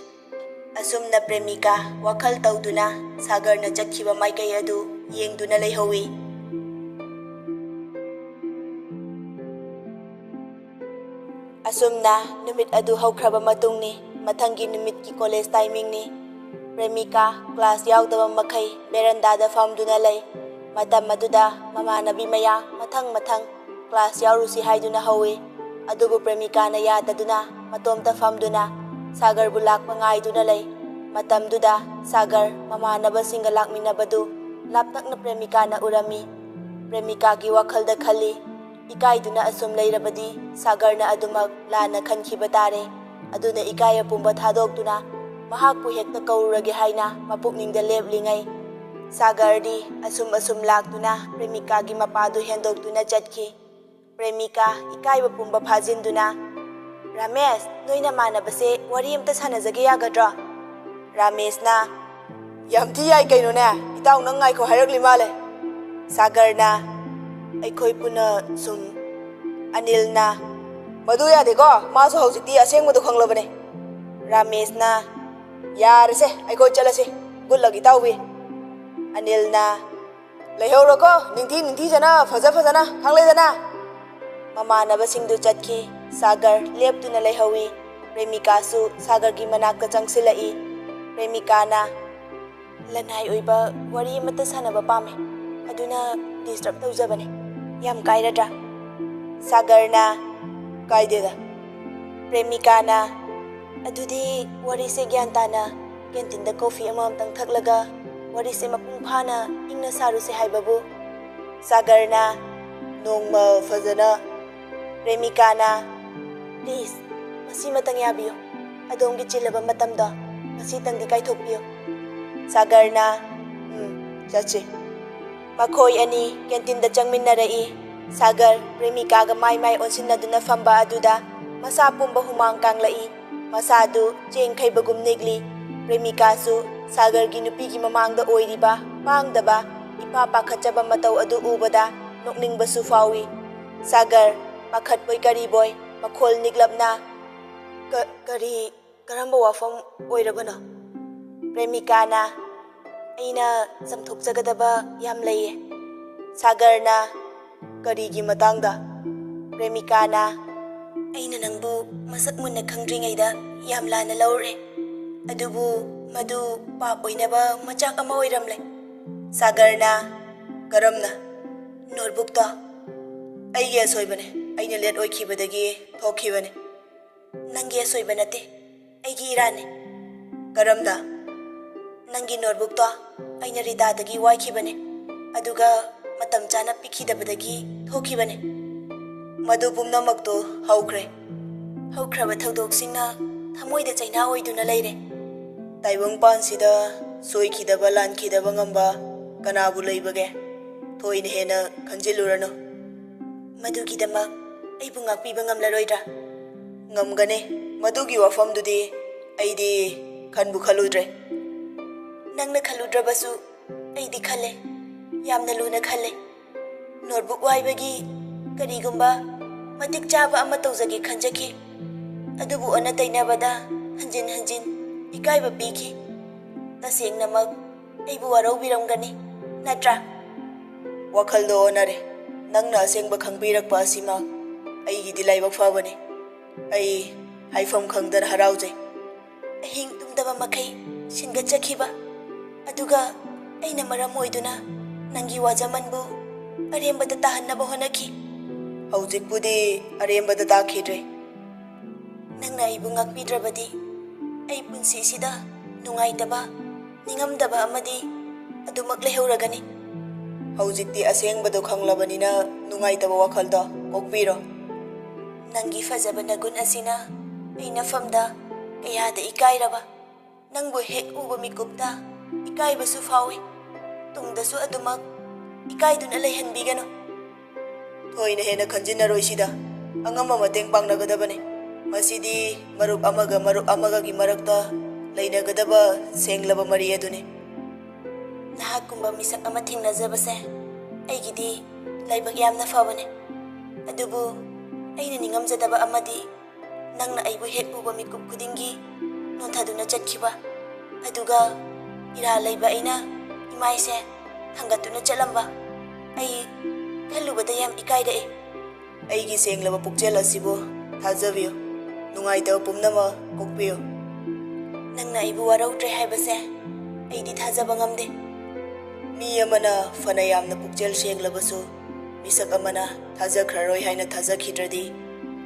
ꯑꯁꯨꯝꯅ ꯄ꯭ꯔꯦꯃꯤꯀꯥ ꯋꯥꯈꯜ ꯇꯧꯗꯨꯅ ꯁꯥꯒꯔꯅ ꯆꯠꯈꯤꯕ ꯃꯥꯏꯀꯩ ꯑꯗꯨ ꯌꯦꯡꯗꯨꯅ ꯂꯩꯍꯧꯏ꯫ ꯑꯁꯨꯝꯅ ꯅꯨꯃꯤꯠ ꯑꯗꯨ ꯍꯧꯈ꯭ꯔꯕ ꯃꯇꯨꯡꯅꯤ ꯃꯊꯪꯒꯤ ꯅꯨꯃꯤꯠꯀꯤ ꯀꯣꯂꯦꯖ ꯇꯥꯏꯃꯤꯡꯅꯤ꯫ ꯄ꯭ꯔꯦꯃꯤꯀꯥ ꯀ꯭ꯂꯥꯁ ꯌꯥꯎꯗꯕ ꯃꯈꯩ ꯕꯦꯔꯟꯗꯥꯗ ꯐꯝꯗꯨꯅ ꯂꯩ꯫ ꯃꯇꯝ ꯑꯗꯨꯗ ꯃꯃꯥꯟꯅꯕꯤ ꯃꯌꯥꯝ ꯃꯊꯪ ꯀ꯭ꯂꯥꯁ ꯌꯥꯎꯔꯨꯁꯤ ꯍꯥꯏꯗꯨꯅ ꯍꯧꯏ꯫ ꯑꯗꯨꯕꯨ ꯄ꯭ꯔꯦꯃꯤꯀꯥꯅ ꯌꯥꯗꯗꯨꯅ ꯃꯇꯣꯝꯇ ꯐꯝꯗꯨꯅ ꯁꯥꯒꯔꯕꯨ ꯂꯥꯛꯄ ꯉꯥꯏꯗꯨꯅ ꯂꯩ꯫ ꯃꯇꯝꯗꯨꯗ ꯁꯥꯒꯔ ꯃꯃꯥꯟꯅꯕꯁꯤꯡꯒ ꯂꯥꯛꯃꯤꯟꯅꯕꯗꯨ ꯂꯥꯞꯇꯛꯅ ꯄ꯭ꯔꯦꯃꯤꯀꯥꯅ ꯎꯔꯝꯃꯤ꯫ ꯄ꯭ꯔꯦꯃꯤꯀꯥꯒꯤ ꯋꯥꯈꯜꯗ ꯈꯜꯂꯤ, ꯏꯀꯥꯏꯗꯨꯅ ꯑꯁꯨꯝ ꯂꯩꯔꯕꯗꯤ ꯁꯥꯒꯔꯅ ꯑꯗꯨꯃꯛ ꯂꯥꯟꯅ ꯈꯟꯈꯤꯕ ꯇꯥꯔꯦ꯫ ꯑꯗꯨꯅ ꯏꯀꯥꯏ ꯑꯄꯨꯝꯕ ꯊꯥꯗꯣꯛꯇꯨꯅ ꯃꯍꯥꯛꯄꯨ ꯍꯦꯛꯇ ꯀꯧꯔꯨꯔꯒꯦ ꯍꯥꯏꯅ ꯃꯄꯨꯛꯅꯤꯡꯗ ꯂꯦꯞꯂꯤꯉꯩ ꯁꯥꯒꯔꯗꯤ ꯑꯁꯨꯝ ꯂꯥꯛꯇꯨꯅ ꯄ꯭ꯔꯦꯃꯤꯀꯥꯒꯤ ꯃꯄꯥꯗꯨ ꯍꯦꯟꯗꯣꯛꯇꯨꯅ ꯆꯠꯈꯤ꯫ ꯄ꯭ꯔꯦꯃꯤꯀꯥ ꯏꯀꯥꯏꯕ ꯄꯨꯝꯕ ꯐꯥꯖꯤꯟꯗꯨꯅ, "ꯔꯥꯃꯦꯁ, ꯅꯣꯏ ꯅꯃꯥꯟꯅꯕꯁꯦ ꯋꯥꯔꯤ ꯑꯝꯇ ꯁꯥꯟꯅꯖꯒꯦ ꯌꯥꯒꯗ꯭ꯔꯣ?" ꯔꯥꯃꯦꯁꯅ, "ꯌꯥꯝ ꯊꯤ ꯌꯥꯏ ꯀꯩꯅꯣꯅꯦ, ꯏꯇꯥꯎ ꯅꯪ ꯉꯥꯏꯈꯣ ꯍꯥꯏꯔꯛꯂꯤ ꯃꯥꯜꯂꯦ." ꯁꯥꯒꯔꯅ, "ꯑꯩꯈꯣꯏ ꯄꯨꯟꯅ ꯁꯨꯝ..." ꯑꯅꯤꯜꯅ, "ꯃꯗꯨ ꯌꯥꯗꯦꯀꯣ, ꯃꯥꯁꯨ ꯍꯧꯖꯤꯛꯇꯤ ꯑꯁꯦꯡꯕꯗꯣ ꯈꯪꯂꯕꯅꯦ." ꯔꯥꯃꯦꯁꯅ, "ꯌꯥꯔꯁꯦ, ꯑꯩꯈꯣꯏ ꯆꯠꯂꯁꯤ, ꯒꯨꯗ ꯂꯛ ꯏꯇꯥꯎꯕꯤ." ꯑꯅꯤꯜꯅ, "ꯂꯩꯍꯧꯔꯣꯀꯣ, ꯅꯤꯡꯊꯤꯖꯅ ꯐꯖꯅ ꯈꯪꯂꯦꯗꯅ." ꯃꯃꯥꯟꯅꯕꯁꯤꯡꯗꯨ ꯆꯠꯈꯤ꯫ ꯁꯥꯒꯔ ꯂꯦꯞꯇꯨꯅ ꯂꯩꯍꯧꯏ꯫ ꯄ꯭ꯔꯦꯃꯤꯀꯥꯁꯨ ꯁꯥꯒꯔꯒꯤ ꯃꯅꯥꯛꯇ ꯆꯪꯁꯤꯜꯂꯛꯏ꯫ ꯄ꯭ꯔꯦꯃꯤꯀꯥꯅ, "ꯂꯅꯥꯏ ꯑꯣꯏꯕ ꯋꯥꯔꯤ ꯑꯃꯠꯇ ꯁꯥꯟꯅꯕ ꯄꯥꯝꯃꯦ, ꯑꯗꯨꯅ ꯗꯤꯁꯇꯔꯕ ꯇꯧꯖꯕꯅꯦ, ꯌꯥꯝ ꯀꯥꯏꯔꯗ꯭ꯔꯥ?" ꯁꯥꯒꯔꯅ, "ꯀꯥꯏꯗꯦꯗ." ꯄ꯭ꯔꯦꯃꯤꯀꯥꯅ, "ꯑꯗꯨꯗꯤ ꯋꯥꯔꯤꯁꯦ ꯒ꯭ꯌꯥꯟ ꯇꯥꯅ ꯀꯦꯟꯇꯤꯟꯗ ꯀꯣꯐꯤ ꯑꯃꯃꯝꯇꯪ ꯊꯛꯂꯒ ꯋꯥꯔꯤꯁꯦ ꯃꯄꯨꯡ ꯐꯥꯅ ꯏꯪꯅ ꯁꯥꯔꯨꯁꯦ ꯍꯥꯏꯕꯕꯨ?" ꯁꯥꯒꯔꯅ, "ꯅꯣꯡꯃ ꯐꯖꯅ..." ꯄ꯭ꯔꯦꯃꯤꯀꯥꯅ, "ꯄ꯭ꯂꯤꯖ, ꯉꯁꯤꯃꯇꯪ ꯌꯥꯕꯤꯌꯨ, ꯑꯗꯣꯝꯒꯤ ꯆꯤꯜꯂꯕ ꯃꯇꯝꯗꯣ ꯉꯁꯤꯇꯪꯗꯤ ꯀꯥꯏꯊꯣꯛꯄꯤꯌꯨ." ꯁꯥꯒꯔꯅ, ꯆꯠꯁꯤ." ꯃꯈꯣꯏ ꯑꯅꯤ ꯀꯦꯟꯇꯤꯟꯗ ꯆꯪꯃꯤꯟꯅꯔꯛꯏ꯫ ꯁꯥꯒꯔ ꯄ꯭ꯔꯦꯃꯤꯀꯥꯒ ꯃꯥꯏ ꯑꯣꯟꯁꯤꯟꯅꯗꯨꯅ ꯐꯝꯕ ꯑꯗꯨꯗ ꯃꯁꯥ ꯄꯨꯝꯕ ꯍꯨꯃꯥꯡ ꯀꯥꯡꯂꯛꯏ꯫ ꯃꯁꯥꯗꯨ ꯆꯦꯡ ꯈꯩꯕꯒꯨꯝ ꯅꯤꯛꯂꯤ꯫ ꯄ꯭ꯔꯦꯃꯤꯀꯥꯁꯨ ꯁꯥꯒꯔꯒꯤ ꯅꯨꯄꯤꯒꯤ ꯃꯃꯥꯡꯗ ꯑꯣꯏꯔꯤꯕ ꯄꯥꯡꯗꯕ ꯏꯄꯥ ꯄꯥꯈꯠꯆꯕ ꯃꯇꯧ ꯑꯗꯨ ꯎꯕꯗ ꯅꯣꯛꯅꯤꯡꯕꯁꯨ ꯐꯥꯎꯏ꯫ ꯁꯥꯒꯔ ꯄꯥꯈꯠꯄꯣꯏ ꯀꯔꯤꯕꯣꯏ ꯃꯈꯣꯜ ꯅꯤꯛꯂꯞꯅ, "ꯀꯔꯝꯕ ꯋꯥꯐꯝ ꯑꯣꯏꯔꯕꯅꯣ?" ꯄ꯭ꯔꯦꯃꯤꯀꯥꯅ, "ꯑꯩꯅ ꯆꯥꯝꯊꯣꯛꯆꯒꯗꯕ ꯌꯥꯝ ꯂꯩꯌꯦ." ꯁꯥꯒꯔꯅ, "ꯀꯔꯤꯒꯤ ꯃꯇꯥꯡꯗ?" ꯄ꯭ꯔꯦꯃꯤꯀꯥꯅ, "ꯑꯩꯅ ꯅꯪꯕꯨ ꯃꯁꯛ ꯃꯨꯟꯅ ꯈꯪꯗ꯭ꯔꯤꯉꯩꯗ ꯌꯥꯝ ꯂꯥꯟꯅ ꯂꯧꯔꯦ, ꯑꯗꯨꯕꯨ ꯃꯗꯨ ꯄꯥꯞ ꯑꯣꯏꯅꯕ ꯃꯆꯥꯛ ꯑꯃ ꯑꯣꯏꯔꯝꯂꯦ." ꯁꯥꯒꯔꯅ, "ꯀꯔꯝꯅ?" "ꯅꯣꯠꯕꯨꯛꯇꯣ ꯑꯩꯒꯤ ꯑꯁꯣꯏꯕꯅꯦ, ꯑꯩꯅ ꯂꯦꯠ ꯑꯣꯏꯈꯤꯕꯗꯒꯤ ꯊꯣꯛꯈꯤꯕꯅꯦ." "ꯅꯪꯒꯤ ꯑꯁꯣꯏꯕ ꯅꯠꯇꯦ, ꯑꯩꯒꯤ ꯏꯔꯥꯟꯅꯦ." "ꯀꯔꯝꯅ?" "ꯅꯪꯒꯤ ꯅꯣꯠꯕꯨꯛꯇꯣ ꯑꯩꯅ ꯔꯤꯇꯥꯗꯒꯤ ꯋꯥꯏꯈꯤꯕꯅꯦ, ꯑꯗꯨꯒ ꯃꯇꯝ ꯆꯥꯅ ꯄꯤꯈꯤꯗꯕꯗꯒꯤ ꯊꯣꯛꯈꯤꯕꯅꯦ." "ꯃꯗꯨ ꯄꯨꯝꯅꯃꯛꯇꯨ ꯍꯧꯈ꯭ꯔꯦ." "ꯍꯧꯈ꯭ꯔꯕ ꯊꯧꯗꯣꯛꯁꯤꯡꯅ ꯊꯃꯣꯏꯗ ꯆꯩꯅꯥ ꯑꯣꯏꯗꯨꯅ ꯂꯩꯔꯦ." "ꯇꯥꯏꯕꯪꯄꯥꯟꯁꯤꯗ ꯁꯣꯏꯈꯤꯗꯕ ꯂꯥꯟꯈꯤꯗꯕ ꯉꯝꯕ ꯀꯅꯥꯕꯨ ꯂꯩꯕꯒꯦ? ꯊꯣꯏꯅ ꯍꯦꯟꯅ ꯈꯟꯖꯤꯜꯂꯨꯔꯅꯨ." "ꯃꯗꯨꯒꯤꯗꯃꯛ ꯑꯩꯕꯨ ꯉꯥꯛꯄꯤꯕ ꯉꯝꯂꯔꯣꯏꯗ꯭ꯔꯥ?" "ꯉꯝꯒꯅꯤ, ꯃꯗꯨꯒꯤ ꯋꯥꯐꯝꯗꯨꯗꯤ ꯑꯩꯗꯤ ꯈꯟꯕꯨ ꯈꯜꯂꯨꯗ꯭ꯔꯦ." "ꯅꯪꯅ ꯈꯜꯂꯨꯗ꯭ꯔꯕꯁꯨ ꯑꯩꯗꯤ ꯈꯜꯂꯦ, ꯌꯥꯝꯅ ꯂꯨꯅ ꯈꯜꯂꯦ꯫ ꯅꯣꯠꯕꯨꯛ ꯋꯥꯏꯕꯒꯤ ꯀꯔꯤꯒꯨꯝꯕ ꯃꯇꯤꯛ ꯆꯥꯕ ꯑꯃ ꯇꯧꯖꯒꯦ ꯈꯟꯖꯈꯤ, ꯑꯗꯨꯕꯨ ꯑꯣꯟꯅ ꯇꯩꯅꯕꯗ ꯍꯟꯖꯤꯟ ꯏꯀꯥꯏꯕ ꯄꯤꯈꯤ꯫ ꯇꯁꯦꯡꯅꯃꯛ ꯑꯩꯕꯨ ꯋꯥꯔꯧꯕꯤꯔꯝꯒꯅꯤ, ꯅꯠꯇ꯭ꯔꯥ?" "ꯋꯥꯈꯜꯗꯣ ꯑꯣꯟꯅꯔꯦ, ꯅꯪꯅ ꯑꯁꯦꯡꯕ ꯈꯪꯕꯤꯔꯛꯄ ꯑꯁꯤꯃꯛ ꯑꯩꯒꯤꯗꯤ ꯂꯥꯏꯕꯛ ꯐꯕꯅꯤ꯫ ꯑꯩ ꯍꯥꯏꯐꯝ ꯈꯪꯗꯅ ꯍꯔꯥꯎꯖꯩ." "ꯑꯍꯤꯡ ꯇꯨꯝꯗꯕ ꯃꯈꯩ ꯁꯤꯟꯒꯠꯆꯈꯤꯕ, ꯑꯗꯨꯒ ꯑꯩꯅ ꯃꯔꯝ ꯑꯣꯏꯗꯨꯅ ꯅꯪꯒꯤ ꯋꯥꯖꯃꯟꯕꯨ ꯑꯔꯦꯝꯕꯗ ꯇꯥꯍꯟꯅꯕ ꯍꯣꯠꯅꯈꯤ." "ꯍꯧꯖꯤꯛꯄꯨꯗꯤ ꯑꯔꯦꯝꯕꯗ ꯇꯥꯈꯤꯗ꯭ꯔꯦ." "ꯅꯪꯅ ꯑꯩꯕꯨ ꯉꯥꯛꯄꯤꯗ꯭ꯔꯕꯗꯤ ꯑꯩ ꯄꯨꯟꯁꯤꯁꯤꯗ ꯅꯨꯡꯉꯥꯏꯇꯕ, ꯅꯤꯡꯉꯝꯗꯕ ꯑꯃꯗꯤ ꯑꯗꯨꯃꯛ ꯂꯩꯍꯧꯔꯒꯅꯤ." "ꯍꯧꯖꯤꯛꯇꯤ ꯑꯁꯦꯡꯕꯗꯣ ꯈꯪꯂꯕꯅꯤꯅ ꯅꯨꯡꯉꯥꯏꯇꯕ ꯋꯥꯈꯜꯗꯣ ꯀꯣꯛꯄꯤꯔꯣ." "ꯅꯪꯒꯤ ꯐꯖꯕ ꯅꯒꯨꯟ ꯑꯁꯤꯅ ꯑꯩ ꯅꯐꯝꯗ ꯀꯌꯥꯗ ꯏꯀꯥꯏꯔꯕ, ꯅꯪꯕꯨ ꯍꯦꯛ ꯎꯕ ꯃꯤꯀꯨꯞꯇ ꯏꯀꯥꯏꯕꯁꯨ ꯐꯥꯎꯏ꯫ ꯇꯨꯡꯗꯁꯨ ꯑꯗꯨꯃꯛ ꯏꯀꯥꯏꯗꯨꯅ ꯂꯩꯍꯟꯕꯤꯒꯅꯨ." "ꯊꯣꯏꯅ ꯍꯦꯟꯅ ꯈꯟꯖꯤꯟꯅꯔꯣꯏꯁꯤꯗ, ꯑꯉꯝꯕ ꯃꯇꯦꯡ ꯄꯥꯡꯅꯒꯗꯕꯅꯤ꯫ ꯃꯁꯤꯗꯤ ꯃꯔꯨꯞ ꯑꯃꯒꯒꯤ ꯃꯔꯛꯇ ꯂꯩꯅꯒꯗꯕ ꯁꯦꯡꯂꯕ ꯃꯔꯤ ꯑꯗꯨꯅꯤ." "ꯅꯍꯥꯛꯀꯨꯝꯕ ꯃꯤꯁꯛ ꯑꯃ ꯊꯦꯡꯅꯖꯕꯁꯦ ꯑꯩꯒꯤꯗꯤ ꯂꯥꯏꯕꯛ ꯌꯥꯝꯅ ꯐꯕꯅꯦ, ꯑꯗꯨꯕꯨ ꯑꯩꯅ ꯅꯤꯡꯉꯝꯖꯗꯕ ꯑꯃꯗꯤ ꯅꯪꯅ ꯑꯩꯕꯨ ꯍꯦꯛ ꯎꯕ ꯃꯤꯀꯨꯞ ꯈꯨꯗꯤꯡꯒꯤ ꯅꯣꯟꯊꯗꯨꯅ ꯆꯠꯈꯤꯕ, ꯑꯗꯨꯒ ꯏꯔꯥꯜ ꯂꯩꯕ ꯑꯩꯅ ꯏꯃꯥꯏꯁꯦ ꯊꯥꯡꯒꯠꯇꯨꯅ ꯆꯠꯂꯝꯕ꯫ ꯑꯩ ꯈꯜꯂꯨꯕꯗ ꯌꯥꯝ ꯏꯀꯥꯏꯔꯛꯏ." "ꯑꯩꯒꯤ ꯁꯦꯡꯂꯕ ꯄꯨꯛꯆꯦꯜ ꯑꯁꯤꯕꯨ ꯊꯥꯖꯕꯤꯌꯨ, ꯅꯨꯡꯉꯥꯏꯇꯕ ꯄꯨꯝꯅꯃꯛ ꯀꯣꯛꯄꯤꯌꯨ꯫ ꯅꯪꯅ ꯑꯩꯕꯨ ꯋꯥꯔꯧꯗ꯭ꯔꯦ ꯍꯥꯏꯕꯁꯦ ꯑꯩꯗꯤ ꯊꯥꯖꯕ ꯉꯝꯗꯦ꯫ ꯃꯤ ꯑꯃꯅ ꯐꯅ ꯌꯥꯝꯅ ꯄꯨꯛꯆꯦꯜ ꯁꯦꯡꯂꯕꯁꯨ ꯃꯤꯁꯛ ꯑꯃꯅ ꯊꯥꯖꯈ꯭ꯔꯔꯣꯏ ꯍꯥꯏꯅ ꯊꯥꯖꯈꯤꯗ꯭ꯔꯗꯤ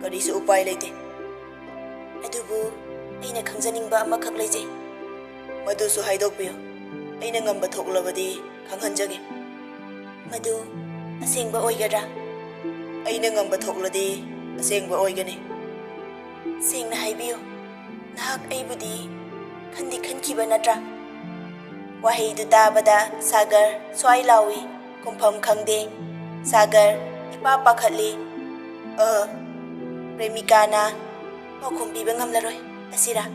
ꯀꯔꯤꯁꯨ ꯎꯄꯥꯏ ꯂꯩꯇꯦ꯫ ꯑꯗꯨꯕꯨ ꯑꯩꯅ ꯈꯪꯖꯅꯤꯡꯕ ꯑꯃꯈꯛ ꯂꯩꯖꯩ꯫ ꯃꯗꯨꯁꯨ ꯍꯥꯏꯗꯣꯛꯄꯤꯌꯨ, ꯑꯩꯅ ꯉꯝꯕ ꯊꯣꯛꯂꯕꯗꯤ ꯈꯪꯍꯟꯖꯒꯦ꯫ ꯃꯗꯨ ꯑꯁꯦꯡꯕ ꯑꯣꯏꯒꯗ꯭ꯔꯥ? ꯑꯩꯅ ꯉꯝꯕ ꯊꯣꯛꯂꯗꯤ ꯑꯁꯦꯡꯕ ꯑꯣꯏꯒꯅꯤ꯫ ꯁꯦꯡꯅ ꯍꯥꯏꯕꯤꯌꯨ, ꯅꯍꯥꯛ ꯑꯩꯕꯨꯗꯤ ꯈꯟꯗꯤ ꯈꯟꯈꯤꯕ ꯅꯠꯇ꯭ꯔꯥ? ꯋꯥꯍꯩꯗꯨ ꯇꯥꯕꯗ ꯁꯥꯒꯔ ꯁ꯭ꯋꯥꯏ ꯂꯥꯎꯏ, ꯈꯨꯝꯐꯝ ꯈꯪꯗꯦ꯫ ꯁꯥꯒꯔ ꯏꯄꯥ ꯄꯥꯈꯠꯂꯤ꯫ ꯄ꯭ꯔꯦꯃꯤꯀꯥꯅ ꯄꯥꯎꯈꯨꯝ ꯄꯤꯕ ꯉꯝꯂꯔꯣꯏ ꯑꯁꯤꯔꯥ?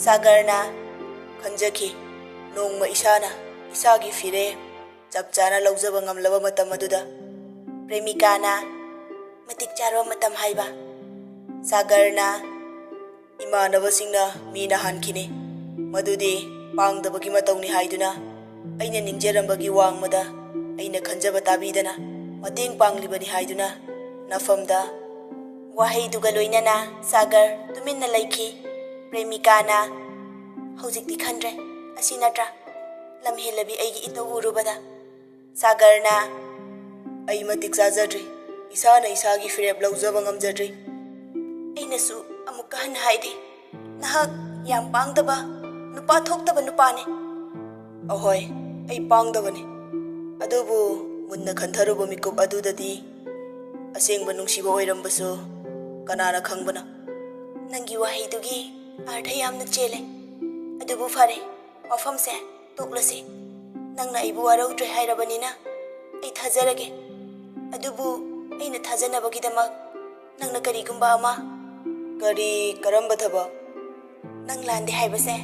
ꯁꯥꯒꯔꯅ ꯈꯟꯖꯈꯤ, ꯅꯣꯡꯃ ꯏꯁꯥꯅ ꯏꯁꯥꯒꯤ ꯐꯤꯔꯦꯞ ꯆꯞ ꯆꯥꯅ ꯂꯧꯖꯕ ꯉꯝꯂꯕ ꯃꯇꯝ ꯑꯗꯨꯗ꯫ ꯄ꯭ꯔꯦꯃꯤꯀꯥꯅ ꯃꯇꯤꯛ ꯆꯥꯔꯕ ꯃꯇꯝ ꯍꯥꯏꯕ? ꯁꯥꯒꯔꯅ ꯏꯃꯥꯟꯅꯕꯁꯤꯡꯅ ꯃꯤꯅ ꯍꯥꯟꯈꯤꯅꯤ, ꯃꯗꯨꯗꯤ ꯄꯥꯡꯗꯕꯒꯤ ꯃꯇꯧꯅꯤ ꯍꯥꯏꯗꯨꯅ ꯑꯩꯅ ꯅꯤꯡꯖꯔꯝꯕꯒꯤ ꯋꯥꯡꯃꯗ ꯑꯩꯅ ꯈꯟꯖꯕ ꯇꯥꯕꯤꯗꯅ ꯃꯇꯦꯡ ꯄꯥꯡꯂꯤꯕꯅꯤ ꯍꯥꯏꯗꯨꯅ ꯅꯐꯝꯗ꯫ ꯋꯥꯍꯩꯗꯨꯒ ꯂꯣꯏꯅꯅ ꯁꯥꯒꯔ ꯇꯨꯃꯤꯟꯅ ꯂꯩꯈꯤ꯫ ꯄ꯭ꯔꯦꯃꯤꯀꯥꯅ ꯍꯧꯖꯤꯛꯇꯤ ꯈꯟꯗ꯭ꯔꯦ, ꯑꯁꯤ ꯅꯠꯇ꯭ꯔꯥ ꯂꯝꯍꯦꯜꯂꯕꯤ ꯑꯩꯒꯤ ꯏꯇꯧ ꯎꯔꯨꯕꯗ? ꯁꯥꯒꯔꯅ ꯑꯩ ꯃꯇꯤꯛ ꯆꯥꯖꯗ꯭ꯔꯤ, ꯏꯁꯥꯅ ꯏꯁꯥꯒꯤ ꯐꯤꯔꯦꯞ ꯂꯧꯖꯕ ꯉꯝꯖꯗ꯭ꯔꯤ꯫ ꯑꯩꯅꯁꯨ ꯑꯃꯨꯛꯀ ꯍꯟꯅ ꯍꯥꯏꯔꯤ, ꯅꯍꯥꯛ ꯌꯥꯝ ꯄꯥꯡꯗꯕ, ꯅꯨꯄꯥ ꯊꯣꯛꯇꯕ ꯅꯨꯄꯥꯅꯤ꯫ ꯑꯍꯣꯏ, ꯑꯩ ꯄꯥꯡꯗꯕꯅꯤ, ꯑꯗꯨꯕꯨ ꯃꯨꯟꯅ ꯈꯟꯊꯔꯨꯕ ꯃꯤꯀꯨꯞ ꯑꯗꯨꯗꯗꯤ ꯑꯁꯦꯡꯕ ꯅꯨꯡꯁꯤꯕ ꯑꯣꯏꯔꯝꯕꯁꯨ ꯀꯅꯥꯅ ꯈꯪꯕꯅꯣ? ꯅꯪꯒꯤ ꯋꯥꯍꯩꯗꯨꯒꯤ ꯑꯥꯔꯊ ꯌꯥꯝꯅ ꯆꯦꯜꯂꯦ꯫ ꯑꯗꯨꯕꯨ ꯐꯔꯦ, ꯋꯥꯐꯝꯁꯦ ꯇꯣꯛꯂꯁꯤ꯫ ꯅꯪꯅ ꯑꯩꯕꯨ ꯋꯥꯔꯧꯗ꯭ꯔꯦ ꯍꯥꯏꯔꯕꯅꯤꯅ ꯑꯩ ꯊꯥꯖꯔꯒꯦ꯫ ꯑꯗꯨꯕꯨ ꯑꯩꯅ ꯊꯥꯖꯅꯕꯒꯤꯗꯃꯛ ꯅꯪꯅ ꯀꯔꯤꯒꯨꯝꯕ ꯑꯃ… ꯀꯔꯝꯕ ꯊꯕꯛ? ꯅꯪ ꯂꯥꯟꯗꯦ ꯍꯥꯏꯕꯁꯦ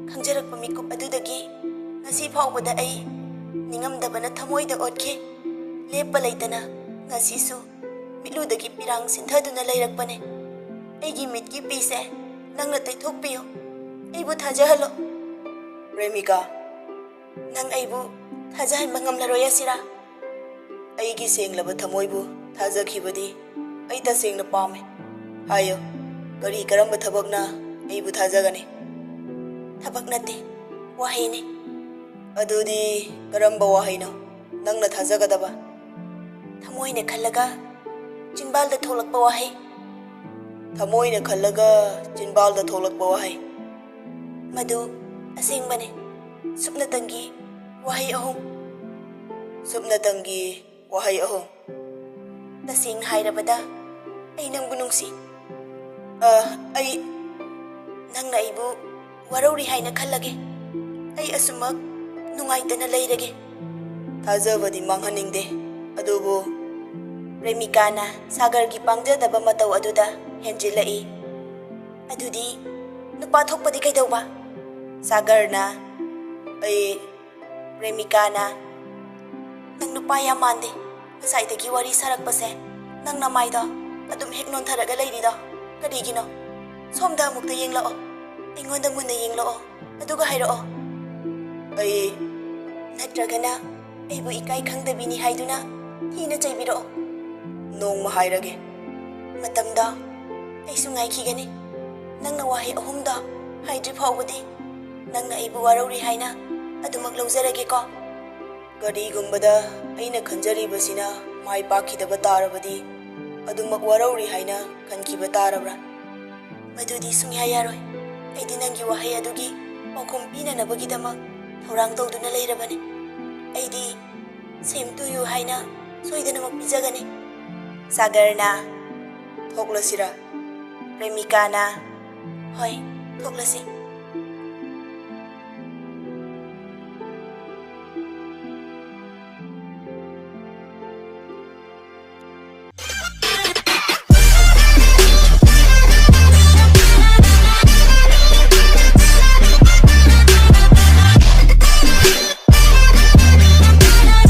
ꯈꯪꯖꯔꯛꯄ ꯃꯤꯀꯨꯞ ꯑꯗꯨꯗꯒꯤ ꯉꯁꯤ ꯐꯥꯎꯕꯗ ꯑꯩ ꯅꯤꯡꯉꯝꯗꯕꯅ ꯊꯃꯣꯏꯗ ꯑꯣꯠꯈꯤ꯫ ꯂꯦꯞꯄ ꯂꯩꯇꯅ ꯉꯁꯤꯁꯨ ꯃꯤꯠꯂꯨꯗꯒꯤ ꯄꯤꯔꯥꯡ ꯁꯤꯟꯊꯗꯨꯅ ꯂꯩꯔꯛꯄꯅꯦ꯫ ꯑꯩꯒꯤ ꯃꯤꯠꯀꯤ ꯄꯤꯁꯦ ꯅꯪꯅ ꯇꯩꯊꯣꯛꯄꯤꯌꯨ, ꯑꯩꯕꯨ ꯊꯥꯖꯍꯜꯂꯣ꯫ ꯄ꯭ꯔꯦꯃꯤꯀꯥ, ꯅꯪ ꯑꯩꯕꯨ ꯊꯥꯖꯍꯟꯕ ꯉꯝꯂꯔꯣꯏ ꯑꯁꯤꯔꯥ? ꯑꯩꯒꯤ ꯁꯦꯡꯂꯕ ꯊꯃꯣꯏꯕꯨ ꯊꯥꯖꯈꯤꯕꯗꯤ ꯑꯩ ꯇꯁꯦꯡꯅ ꯄꯥꯝꯃꯦ꯫ ꯍꯥꯏꯌꯨ, ꯀꯔꯝꯕ ꯊꯕꯛꯅ ꯑꯩꯕꯨ ꯊꯥꯖꯒꯅꯤ? ꯊꯕꯛ ꯅꯠꯇꯦ, ꯋꯥꯍꯩꯅꯤ꯫ ꯑꯗꯨꯗꯤ ꯀꯔꯝꯕ ꯋꯥꯍꯩꯅꯣ ꯅꯪꯅ ꯊꯥꯖꯒꯗꯕ? ꯊꯃꯣꯏꯅ ꯈꯜꯂꯒ ꯆꯤꯟꯕꯥꯜꯗ ꯊꯣꯛꯂꯛꯄ ꯋꯥꯍꯩ꯫ ꯊꯃꯣꯏꯅ ꯈꯜꯂꯒ ꯆꯤꯟꯕꯥꯜꯗ ꯊꯣꯛꯂꯛꯄ ꯋꯥꯍꯩ? ꯃꯗꯨ ꯑꯁꯦꯡꯕꯅꯤ꯫ ꯁꯨꯞꯅꯇꯪꯒꯤ ꯋꯥꯍꯩ 3꯫ ꯁꯨꯞꯅꯇꯪꯒꯤ ꯋꯥꯍꯩ 3? ꯇꯁꯦꯡꯅ ꯍꯥꯏꯔꯕꯗ ꯑꯩ ꯅꯪꯕꯨ ꯅꯨꯡꯁꯤ꯫ ꯅꯪꯅ ꯑꯩꯕꯨ ꯋꯥꯔꯧꯔꯤ ꯍꯥꯏꯅ ꯈꯜꯂꯒꯦ꯫ ꯑꯩ ꯑꯁꯨꯃꯛ ꯅꯨꯡꯉꯥꯏꯇꯅ ꯂꯩꯔꯒꯦ꯫ ꯊꯥꯖꯕꯗꯤ ꯃꯥꯡꯍꯟꯅꯤꯡꯗꯦ, ꯑꯗꯨꯕꯨ… ꯄ꯭ꯔꯦꯃꯤꯀꯥꯅ ꯁꯥꯒꯔꯒꯤ ꯄꯥꯡꯖꯗꯕ ꯃꯇꯧ ꯑꯗꯨꯗ ꯍꯦꯟꯖꯤꯜꯂꯛꯏ꯫ ꯑꯗꯨꯗꯤ ꯅꯨꯄꯥ ꯊꯣꯛꯄꯗꯤ ꯀꯩꯗꯧꯕ? ꯁꯥꯒꯔꯅ ꯄ꯭ꯔꯦꯃꯤꯀꯥꯅ ꯅꯪ ꯅꯨꯄꯥ ꯌꯥꯝ ꯃꯥꯟꯗꯦ꯫ ꯉꯁꯥꯏꯗꯒꯤ ꯋꯥꯔꯤ ꯁꯥꯔꯛꯄꯁꯦ ꯅꯪ ꯅꯃꯥꯏꯗꯣ ꯑꯗꯨꯝ ꯍꯦꯛ ꯅꯣꯟꯊꯔꯒ ꯂꯩꯔꯤꯗꯣ ꯀꯔꯤꯒꯤꯅꯣ? ꯁꯣꯝꯗ ꯑꯃꯨꯛꯇ ꯌꯦꯡꯂꯛꯑꯣ, ꯑꯩꯉꯣꯟꯗ ꯃꯨꯟꯅ ꯌꯦꯡꯂꯛꯑꯣ, ꯑꯗꯨꯒ ꯍꯥꯏꯔꯛꯑꯣ꯫ ꯅꯠꯇ꯭ꯔꯒꯅ ꯑꯩꯕꯨ ꯏꯀꯥꯏ ꯈꯪꯗꯕꯤꯅꯤ ꯍꯥꯏꯗꯨꯅ ꯊꯤꯅ ꯆꯩꯕꯤꯔꯛꯑꯣ꯫ ꯅꯣꯡꯃ ꯍꯥꯏꯔꯒꯦ꯫ ꯃꯇꯝꯗꯣ ꯑꯩꯁꯨ ꯉꯥꯏꯈꯤꯒꯅꯤ꯫ ꯅꯪꯅ ꯋꯥꯍꯩ 3ꯗꯣ ꯍꯥꯏꯗ꯭ꯔꯤ ꯐꯥꯎꯕꯗꯤ ꯅꯪꯅ ꯑꯩꯕꯨ ꯋꯥꯔꯧꯔꯤ ꯍꯥꯏꯅ ꯑꯗꯨꯃꯛ ꯂꯧꯖꯔꯒꯦꯀꯣ? ꯀꯔꯤꯒꯨꯝꯕꯗ ꯑꯩꯅ ꯈꯟꯖꯔꯤꯕꯁꯤꯅ ꯃꯥꯏ ꯄꯥꯛꯈꯤꯗꯕ ꯇꯥꯔꯕꯗꯤ ꯑꯗꯨꯃꯛ ꯋꯥꯔꯧꯔꯤ ꯍꯥꯏꯅ ꯈꯟꯈꯤꯕ ꯇꯥꯔꯕ꯭ꯔꯥ? ꯃꯗꯨꯗꯤ ꯁꯨꯡꯌꯥ ꯌꯥꯔꯣꯏ꯫ ꯑꯩꯗꯤ ꯅꯪꯒꯤ ꯋꯥꯍꯩ ꯑꯗꯨꯒꯤ ꯄꯥꯎꯈꯨꯝ ꯄꯤꯅꯅꯕꯒꯤꯗꯃꯛ ꯊꯧꯔꯥꯡ ꯇꯧꯗꯨꯅ ꯂꯩꯔꯕꯅꯤ꯫ ꯑꯩꯗꯤ ꯁꯦꯝ ꯇꯨ ꯌꯨ ꯍꯥꯏꯅ ꯁꯣꯏꯗꯅꯃꯛ ꯄꯤꯖꯒꯅꯤ꯫ ꯁꯥꯒꯔꯅ ꯊꯣꯛꯂꯁꯤꯔꯥ? ꯄ꯭ꯔꯦꯃꯤꯀꯥꯅ ꯍꯣꯏ, ꯊꯣꯛꯂꯁꯤ꯫